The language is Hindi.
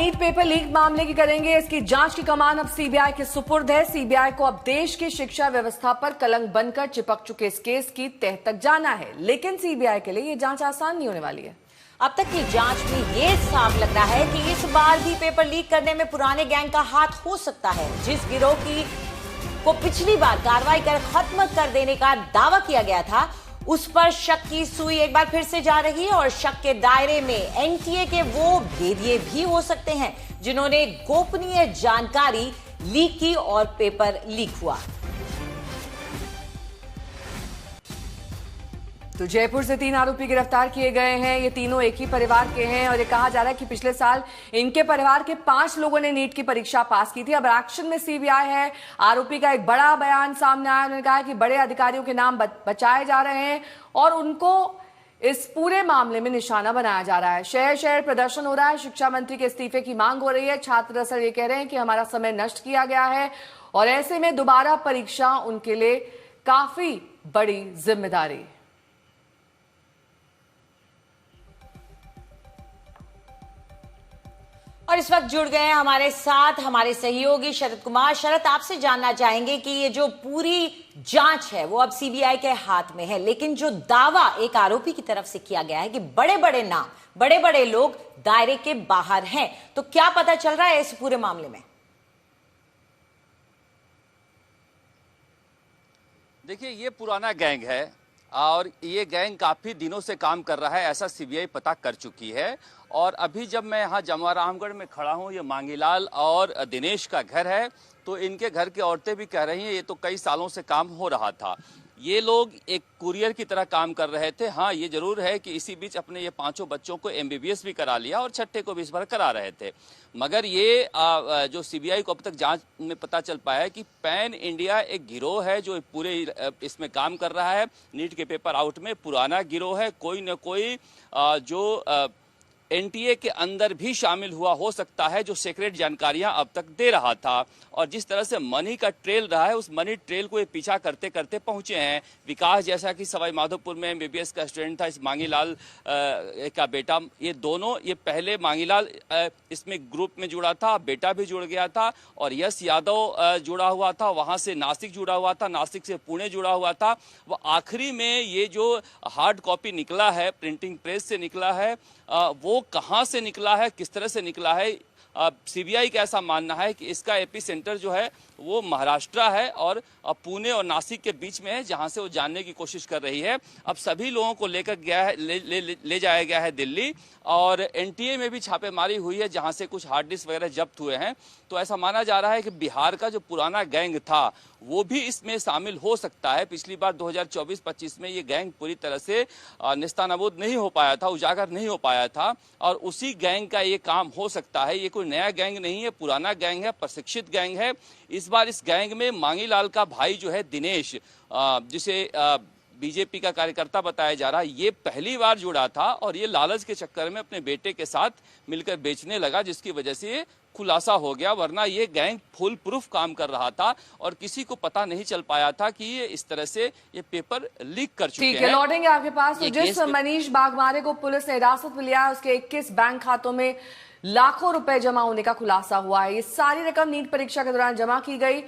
नीट पेपर लीक मामले की करेंगे इसकी जांच की कमान अब सीबीआई के सुपुर्द है। सीबीआई को अब देश की शिक्षा व्यवस्था पर कलंक बनकर चिपक चुके इस केस की तह तक जाना है, लेकिन सीबीआई के लिए ये जांच आसान नहीं होने वाली है। अब तक की जांच में ये साफ लग रहा है कि इस बार भी पेपर लीक करने में पुराने गैंग का हाथ हो सकता है। जिस गिरोह को पिछली बार कार्रवाई कर खत्म कर देने का दावा किया गया था, उस पर शक की सुई एक बार फिर से जा रही है और शक के दायरे में एनटीए के वो भेदिए भी हो सकते हैं जिन्होंने गोपनीय जानकारी लीक की और पेपर लीक हुआ। तो जयपुर से 3 आरोपी गिरफ्तार किए गए हैं। ये तीनों एक ही परिवार के हैं और ये कहा जा रहा है कि पिछले साल इनके परिवार के 5 लोगों ने नीट की परीक्षा पास की थी। अब एक्शन में सीबीआई है। आरोपी का एक बड़ा बयान सामने आया। उन्होंने कहा कि बड़े अधिकारियों के नाम बचाए जा रहे हैं और उनको इस पूरे मामले में निशाना बनाया जा रहा है। शहर शहर प्रदर्शन हो रहा है। शिक्षा मंत्री के इस्तीफे की मांग हो रही है। छात्र दरअसल ये कह रहे हैं कि हमारा समय नष्ट किया गया है और ऐसे में दोबारा परीक्षा उनके लिए काफी बड़ी जिम्मेदारी। और इस वक्त जुड़ गए हैं हमारे साथ हमारे सहयोगी शरद कुमार। शरद, आपसे जानना चाहेंगे कि ये जो पूरी जांच है वो अब सीबीआई के हाथ में है, लेकिन जो दावा एक आरोपी की तरफ से किया गया है कि बड़े बड़े नाम, बड़े बड़े लोग दायरे के बाहर हैं, तो क्या पता चल रहा है इस पूरे मामले में? देखिए, ये पुराना गैंग है और ये गैंग काफ़ी दिनों से काम कर रहा है, ऐसा सीबीआई पता कर चुकी है। और अभी जब मैं यहाँ जमुआ रामगढ़ में खड़ा हूँ, ये मांगीलाल और दिनेश का घर है, तो इनके घर की औरतें भी कह रही हैं ये तो कई सालों से काम हो रहा था। ये लोग एक कुरियर की तरह काम कर रहे थे। हाँ, ये जरूर है कि इसी बीच अपने ये 5 बच्चों को एमबीबीएस भी करा लिया और छठे को भी इस बार करा रहे थे। मगर ये जो सीबीआई को अब तक जांच में पता चल पाया है कि पैन इंडिया एक गिरोह है जो पूरे इसमें काम कर रहा है। नीट के पेपर आउट में पुराना गिरोह है। कोई न कोई जो एनटीए के अंदर भी शामिल हुआ हो सकता है, जो सीक्रेट जानकारियां अब तक दे रहा था। और जिस तरह से मनी का ट्रेल रहा है, उस मनी ट्रेल को ये पीछा करते करते पहुंचे हैं। विकास, जैसा कि सवाई माधोपुर में एमबीबीएस का स्टूडेंट था, इस मांगीलाल का बेटा, ये दोनों, ये पहले मांगीलाल इसमें ग्रुप में जुड़ा था, बेटा भी जुड़ गया था और यश यादव जुड़ा हुआ था, वहां से नासिक जुड़ा हुआ था, नासिक से पुणे जुड़ा हुआ था। वो आखिरी में ये जो हार्ड कॉपी निकला है, प्रिंटिंग प्रेस से निकला है, वो कहां से निकला है, किस तरह से निकला है, सीबीआई का ऐसा मानना है कि इसका एपी सेंटर जो है वो महाराष्ट्र है और पुणे और नासिक के बीच में है, जहां से वो जानने की कोशिश कर रही है। अब सभी लोगों को लेकर गया है, ले जाया गया है दिल्ली और एनटीए में भी छापेमारी हुई है, जहां से कुछ हार्ड डिस्क वगैरह जब्त हुए हैं। तो ऐसा माना जा रहा है कि बिहार का जो पुराना गैंग था वो भी इसमें शामिल हो सकता है। पिछली बार 2024-25 में ये गैंग पूरी तरह से नेस्तानाबूद नहीं हो पाया था, उजागर नहीं हो पाया था और उसी गैंग का ये काम हो सकता है। ये कोई नया गैंग नहीं है, पुराना गैंग है, प्रशिक्षित गैंग है। इस बार इस गैंग में मांगीलाल का भाई जो है दिनेश, जिसे बीजेपी का कार्यकर्ता बताया जा रहा है, ये पहली बार जुड़ा था और ये लालच के चक्कर में अपने बेटे के साथ मिलकर बेचने लगा, जिसकी वजह से ये खुलासा हो गया। वरना ये गैंग फुल प्रूफ काम कर रहा था और किसी को पता नहीं चल पाया था कि ये इस तरह से ये पेपर लीक कर चुके हैं। ठीक है, लौटेंगे आपके पास। तो जिस मनीष बागमारे को पुलिस ने हिरासत में लिया है, उसके 21 बैंक खातों में लाखों रुपए जमा होने का खुलासा हुआ है। ये सारी रकम नीट परीक्षा के दौरान जमा की गई।